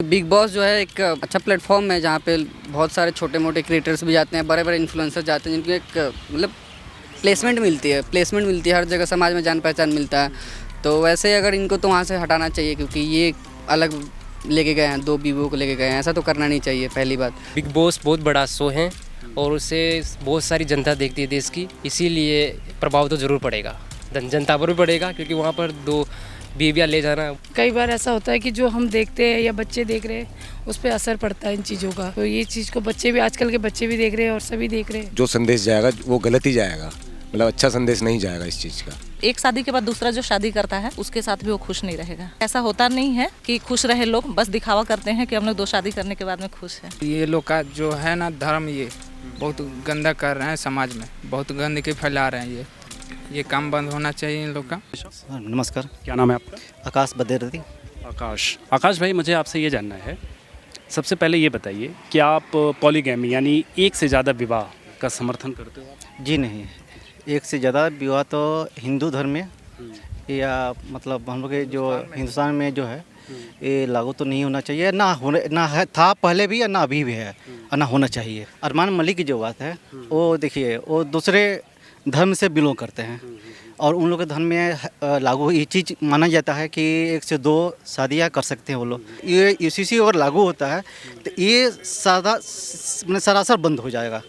Big boss जो है एक अच्छा प्लेटफॉर्म है जहाँ पे बहुत सारे छोटे मोटे क्रिएटर्स भी जाते हैं, बड़े बड़े इन्फ्लुएंसर जाते हैं, जिनको एक मतलब प्लेसमेंट मिलती है हर जगह, समाज में जान पहचान मिलता है। तो वैसे अगर इनको तो वहाँ से हटाना चाहिए, क्योंकि ये अलग लेके गए हैं, दो बीवो को लेके गए हैं, ऐसा तो करना नहीं चाहिए पहली बात। बिग बॉस बहुत बड़ा शो है और उसे बहुत सारी जनता देखती है देश की, इसीलिए प्रभाव तो ज़रूर पड़ेगा, जनता पर भी पड़ेगा, क्योंकि वहाँ पर दो बीवियाँ ले जाना। कई बार ऐसा होता है कि जो हम देखते हैं या बच्चे देख रहे हैं उस पर असर पड़ता है इन चीज़ों का। तो ये चीज़ को बच्चे भी, आजकल के बच्चे भी देख रहे हैं और सभी देख रहे हैं। जो संदेश जाएगा वो गलत ही जाएगा, मतलब अच्छा संदेश नहीं जाएगा इस चीज़ का। एक शादी के बाद दूसरा जो शादी करता है उसके साथ भी वो खुश नहीं रहेगा। ऐसा होता नहीं है कि खुश रहे लोग, बस दिखावा करते हैं कि हम लोग दो शादी करने के बाद में खुश हैं। ये लोग का जो है ना धर्म, ये बहुत गंदा कर रहे हैं, समाज में बहुत गंदगी फैला रहे हैं। ये काम बंद होना चाहिए इन लोग का। नमस्कार, क्या नाम है आपका? आकाश बदेरती। आकाश भाई, मुझे आपसे ये जानना है, सबसे पहले ये बताइए कि आप पॉलीगैमी यानी एक से ज़्यादा विवाह का समर्थन करते हो? जी नहीं, एक से ज़्यादा विवाह तो हिंदू धर्म में या मतलब हम लोग के जो हिंदुस्तान में जो है ये लागू तो नहीं होना चाहिए, ना है, था पहले भी या ना अभी भी है, और ना होना चाहिए। अरमान मलिक की जो बात है वो देखिए, वो दूसरे धर्म से बिलोंग करते हैं और उन लोग के धर्म में लागू ये चीज़ माना जाता है कि एक से दो शादियाँ कर सकते हैं वो लोग। ये यूसीसी अगर लागू होता है तो ये सरासर बंद हो जाएगा।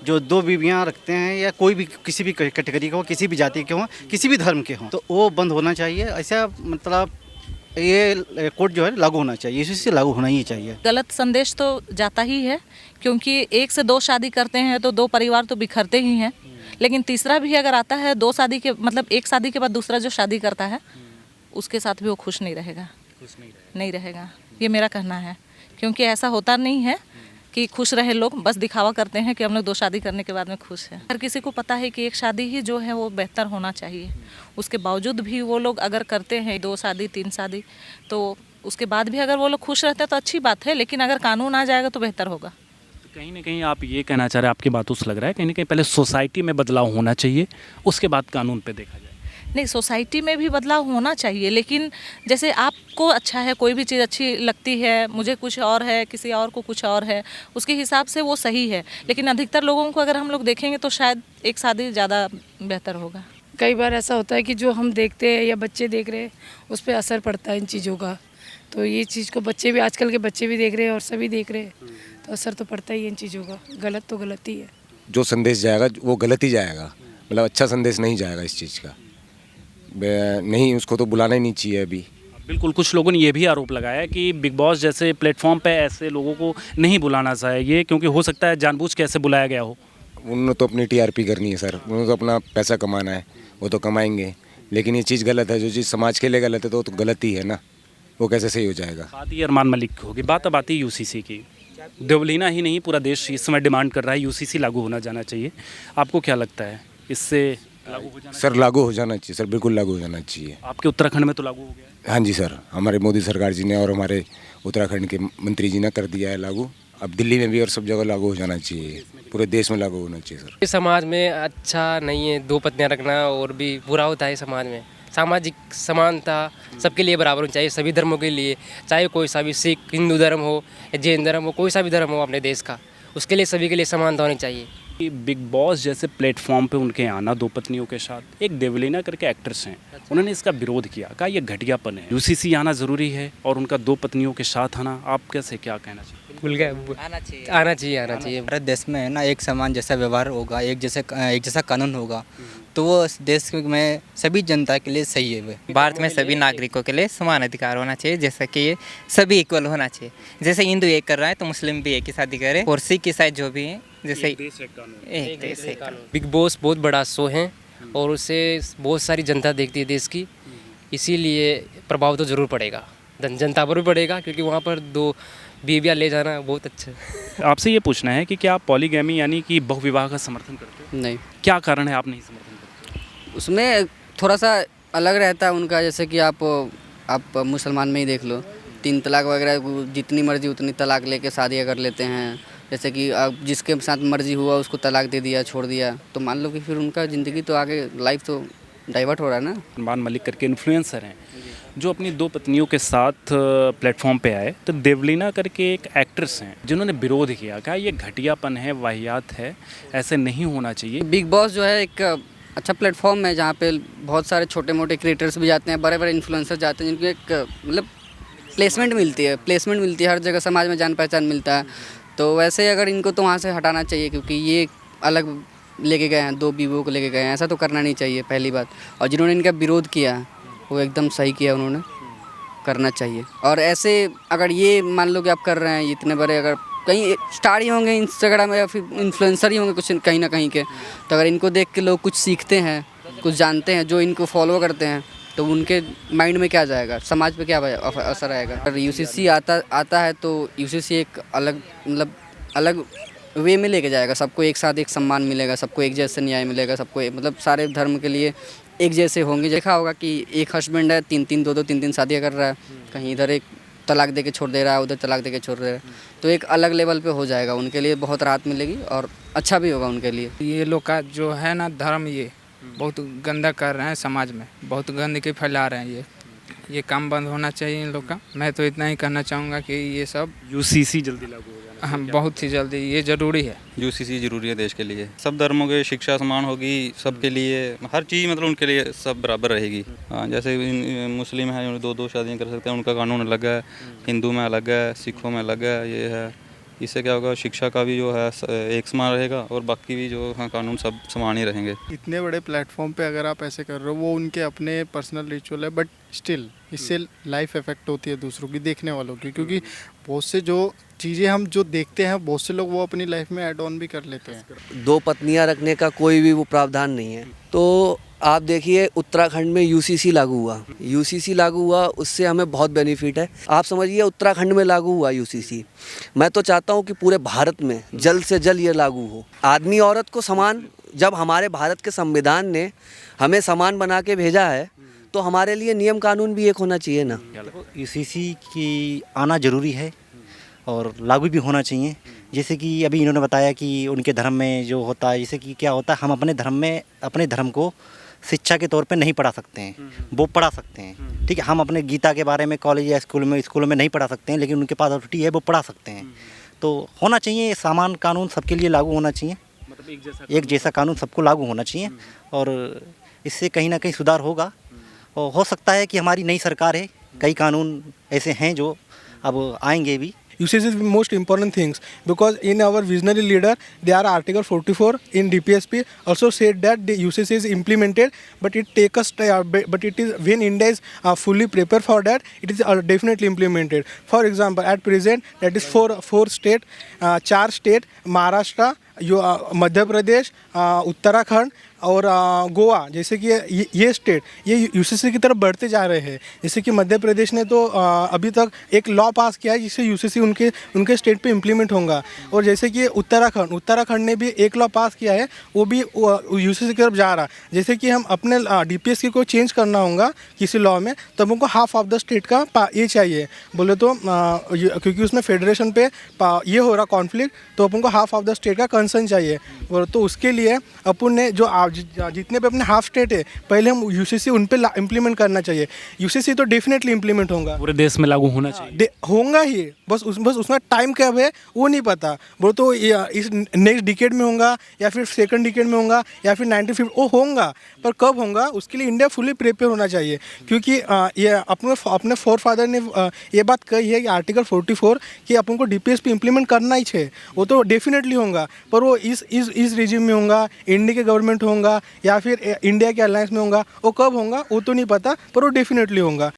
जो दो बीवियाँ रखते हैं या कोई भी किसी भी कैटेगरी के हो, किसी भी जाति के हों, किसी भी धर्म के हों, तो वो बंद होना चाहिए। ऐसा मतलब ये कोड जो है लागू होना चाहिए, यूसीसी लागू होना ही चाहिए। गलत संदेश तो जाता ही है, क्योंकि एक से दो शादी करते हैं तो दो परिवार तो बिखरते ही हैं। लेकिन तीसरा भी अगर आता है, दो शादी के मतलब एक शादी के बाद दूसरा जो शादी करता है उसके साथ भी वो खुश नहीं रहेगा, नहीं रहेगा, ये मेरा कहना है। क्योंकि ऐसा होता नहीं है कि खुश रहे लोग, बस दिखावा करते हैं कि हम लोग दो शादी करने के बाद में खुश हैं। हर किसी को पता है कि एक शादी ही जो है वो बेहतर होना चाहिए। उसके बावजूद भी वो लोग अगर करते हैं दो शादी तीन शादी, तो उसके बाद भी अगर वो लोग खुश रहते हैं तो अच्छी बात है, लेकिन अगर कानून आ जाएगा तो बेहतर होगा। कहीं ना कहीं आप ये कहना चाह रहे हैं, आपकी बातों से लग रहा है कहीं ना कहीं पहले सोसाइटी में बदलाव होना चाहिए, उसके बाद कानून पे देखा जाए। नहीं, सोसाइटी में भी बदलाव होना चाहिए, लेकिन जैसे आपको अच्छा है, कोई भी चीज़ अच्छी लगती है, मुझे कुछ और है, किसी और को कुछ और है, उसके हिसाब से वो सही है। लेकिन अधिकतर लोगों को अगर हम लोग देखेंगे तो शायद एक शादी ज़्यादा बेहतर होगा। कई बार ऐसा होता है कि जो हम देखते हैं या बच्चे देख रहे हैं उस पर असर पड़ता है इन चीज़ों का। तो ये चीज़ को बच्चे भी, आजकल के बच्चे भी देख रहे हैं और सभी देख रहे हैं, तो असर तो पड़ता ही है इन चीज़ों का। गलत तो गलत ही है। जो संदेश जाएगा वो गलत ही जाएगा, मतलब अच्छा संदेश नहीं जाएगा इस चीज़ का। नहीं, उसको तो बुलाना ही नहीं चाहिए अभी। बिल्कुल, कुछ लोगों ने ये भी आरोप लगाया है कि बिग बॉस जैसे प्लेटफॉर्म पे ऐसे लोगों को नहीं बुलाना चाहिए, क्योंकि हो सकता है जानबूझ के ऐसे बुलाया गया हो। उन्होंने तो अपनी टीआरपी करनी है सर, उन्होंने तो अपना पैसा कमाना है, वो तो कमाएंगे। लेकिन ये चीज़ गलत है, जो चीज़ समाज के लिए गलत है तो गलत ही है ना, वो कैसे सही हो जाएगा। बात ये अरमान मलिक की होगी, बात अब आती है यूसीसी की। देवलीना ही नहीं, पूरा देश इस समय डिमांड कर रहा है यूसीसी लागू होना जाना चाहिए। आपको क्या लगता है, इससे लागू हो जाना? सर लागू हो जाना चाहिए सर, बिल्कुल लागू हो जाना चाहिए। आपके उत्तराखंड में तो लागू हो गया है? हाँ जी सर, हमारे मोदी सरकार जी ने और हमारे उत्तराखंड के मंत्री जी ने कर दिया है लागू। अब दिल्ली में भी और सब जगह लागू हो जाना चाहिए, पूरे देश में लागू होना चाहिए सर। समाज में अच्छा नहीं है दो पत्नियां रखना, और भी बुरा होता है समाज में। सामाजिक समानता सबके लिए बराबर होनी चाहिए, सभी धर्मों के लिए, चाहे कोई सा भी सिख, हिंदू धर्म हो, जैन धर्म हो, कोई सा भी धर्म हो अपने देश का, उसके लिए सभी के लिए समानता होनी चाहिए। बिग बॉस जैसे प्लेटफॉर्म पे उनके आना दो पत्नियों के साथ, एक देवलीना करके एक्ट्रेस हैं, उन्होंने इसका विरोध किया, कहा यह घटियापन है, यूसीसी आना ज़रूरी है और उनका दो पत्नियों के साथ आना। आप कैसे क्या कहना चाहिए? आना चाहिए। भारत देश में है ना, एक समान जैसा व्यवहार होगा, एक जैसा कानून होगा, तो वो देश में सभी जनता के लिए सही है। भारत में सभी नागरिकों के लिए समान अधिकार होना चाहिए, जैसा कि सभी इक्वल होना चाहिए। जैसे हिंदू एक कर रहा है तो मुस्लिम भी एक ही शादी करे, और सिख ईसाई जो भी है जैसे एक देश एक कानून। बिग बॉस बहुत बड़ा शो है और उसे बहुत सारी जनता देखती है देश की, इसीलिए प्रभाव तो ज़रूर पड़ेगा, जनता पर भी पड़ेगा, क्योंकि वहाँ पर दो बीवियाँ ले जाना बहुत अच्छा है। आपसे ये पूछना है कि क्या आप पॉलीगैमी यानी कि बहुविवाह का समर्थन करते हो? नहीं, क्या कारण है आप नहीं समर्थन करते हो? उसमें थोड़ा सा अलग रहता है उनका। जैसे कि आप मुसलमान में ही देख लो, 3 तलाक वगैरह, जितनी मर्जी उतनी तलाक लेके शादियाँ कर लेते हैं। जैसे कि आप जिसके साथ मर्जी हुआ उसको तलाक दे दिया, छोड़ दिया, तो मान लो कि फिर उनका ज़िंदगी तो आगे, लाइफ तो डाइवर्ट हो रहा है ना। अरमान मलिक करके इन्फ्लुएंसर हैं, जो अपनी दो पत्नियों के साथ प्लेटफॉर्म पे आए, तो देवलीना करके एक एक्ट्रेस हैं जिन्होंने विरोध किया, कहा ये घटियापन है, वाहियात है, ऐसे नहीं होना चाहिए। बिग बॉस जो है एक अच्छा प्लेटफॉर्म है जहाँ पे बहुत सारे छोटे मोटे क्रिएटर्स भी जाते हैं, बड़े बड़े इन्फ्लुएंसर जाते हैं, जिनको एक मतलब प्लेसमेंट मिलती है हर जगह, समाज में जान पहचान मिलता है। तो वैसे अगर इनको तो वहाँ से हटाना चाहिए, क्योंकि ये अलग लेके गए हैं, दो बीवों को लेके गए हैं, ऐसा तो करना नहीं चाहिए पहली बात। और जिन्होंने इनका विरोध किया वो एकदम सही किया, उन्होंने करना चाहिए। और ऐसे अगर ये मान लो कि आप कर रहे हैं इतने बड़े, अगर कहीं स्टार ही होंगे इंस्टाग्राम में या फिर इन्फ्लुएंसर ही होंगे कुछ कहीं ना कहीं के, तो अगर इनको देख के लोग कुछ सीखते हैं, कुछ जानते हैं, जो इनको फॉलो करते हैं, तो उनके माइंड में क्या जाएगा, समाज पे क्या असर आएगा। अगर यूसीसी आता है तो यूसीसी एक अलग मतलब अलग वे में लेके जाएगा, सबको एक साथ एक सम्मान मिलेगा, सबको एक जैसे न्याय मिलेगा, सबको मतलब सारे धर्म के लिए एक जैसे होंगे। देखा होगा कि एक हस्बैंड है, तीन शादियाँ कर रहा है, कहीं इधर एक तलाक दे के छोड़ दे रहा है, उधर तलाक दे के छोड़ रहा है, तो एक अलग लेवल पे हो जाएगा, उनके लिए बहुत राहत मिलेगी और अच्छा भी होगा उनके लिए। ये लोग का जो है ना धर्म, ये बहुत गंदा कर रहे हैं, समाज में बहुत गंदगी फैला रहे हैं। ये काम बंद होना चाहिए इन लोग का। मैं तो इतना ही कहना चाहूँगा कि ये सब यूसीसी जल्दी लागू हो जाना, हम बहुत ही जल्दी, ये ज़रूरी है। यूसीसी ज़रूरी है देश के लिए, सब धर्मों के शिक्षा समान होगी, सबके लिए हर चीज़ मतलब उनके लिए सब बराबर रहेगी। हाँ, जैसे मुस्लिम है दो शादियाँ कर सकते हैं, उनका कानून अलग है, हिंदू में अलग है, सिखों में अलग है, ये है। इससे क्या होगा, शिक्षा का भी जो है एक समान रहेगा और बाकी भी जो हाँ कानून सब समान ही रहेंगे। इतने बड़े प्लेटफॉर्म पे अगर आप ऐसे कर रहे हो, वो उनके अपने पर्सनल रिचुअल है, बट स्टिल इससे लाइफ इफेक्ट होती है दूसरों की, देखने वालों की, क्योंकि बहुत से जो चीज़ें हम जो देखते हैं बहुत से लोग वो अपनी लाइफ में ऐड ऑन भी कर लेते हैं। दो पत्नियां रखने का कोई भी वो प्रावधान नहीं है। तो आप देखिए उत्तराखंड में यूसीसी लागू हुआ, उससे हमें बहुत बेनिफिट है। आप समझिए उत्तराखंड में लागू हुआ यूसीसी, मैं तो चाहता हूँ कि पूरे भारत में जल्द से जल्द ये लागू हो। आदमी औरत को समान, जब हमारे भारत के संविधान ने हमें समान बना के भेजा है, तो हमारे लिए नियम कानून भी एक होना चाहिए ना। यूसीसी की आना ज़रूरी है और लागू भी होना चाहिए। जैसे कि अभी इन्होंने बताया कि उनके धर्म में जो होता है, जैसे कि क्या होता है, हम अपने धर्म में अपने धर्म को शिक्षा के तौर पे नहीं पढ़ा सकते हैं, वो पढ़ा सकते हैं, ठीक है। हम अपने गीता के बारे में कॉलेज या स्कूलों में नहीं पढ़ा सकते हैं, लेकिन उनके पास अथॉरिटी है, वो पढ़ा सकते हैं। तो होना चाहिए समान कानून सबके लिए लागू होना चाहिए, मतलब एक जैसा कानून सबको लागू होना चाहिए, और इससे कहीं ना कहीं सुधार होगा। और हो सकता है कि हमारी नई सरकार है, कई कानून ऐसे हैं जो अब आएंगे भी। UCC is the most important things, because in our visionary leader they are Article 44 in DPSP also said that the UCC is implemented, but it take us but it is when India is fully prepared for that, it is definitely implemented. For example, at present that is four state, 4 state, Maharashtra, Madhya Pradesh, Uttarakhand और गोवा, जैसे कि ये state ये UCC की तरफ बढ़ते जा रहे हैं। जैसे कि मध्य प्रदेश ने तो अभी तक एक लॉ पास किया है जिससे यूसीसी उनके स्टेट पे इम्प्लीमेंट होगा। और जैसे कि उत्तराखंड ने भी एक लॉ पास किया है, वो भी यूसीसी की तरफ जा रहा है। जैसे कि हम अपने DPSP को चेंज करना होगा किसी लॉ में, तब हमको हाफ ऑफ द स्टेट का ये चाहिए बोले तो, क्योंकि उसमें फेडरेशन पे ये हो रहा कॉन्फ्लिक्ट, तो अपन को हाफ ऑफ द स्टेट का कंसर्न चाहिए। तो उसके लिए अपन ने जो जितने भी अपने हाफ स्टेट है, पहले हम यूसीसी उन पे इम्प्लीमेंट करना चाहिए। यूसीसी तो डेफिनेटली इम्प्लीमेंट होगा, पूरे देश में लागू होना चाहिए, होगा ही, बस उसका टाइम कब है वो नहीं पता। वो तो इस नेक्स्ट डिकेड में होगा या फिर सेकंड डिकेड में होगा या फिर 1950 वो होगा, पर कब होगा उसके लिए इंडिया फुली प्रिपेयर होना चाहिए। क्योंकि ये अपने फोर फादर ने ये बात कही है कि आर्टिकल 44 कि अपन को DPSP इम्प्लीमेंट करना ही चाहिए, वो तो डेफिनेटली होगा, पर वो इस रिजिम में होगा, इंडिया के गवर्नमेंट होगा या फिर इंडिया के अलायंस में होगा, वो कब होगा वो तो नहीं पता, पर वो डेफिनेटली होगा।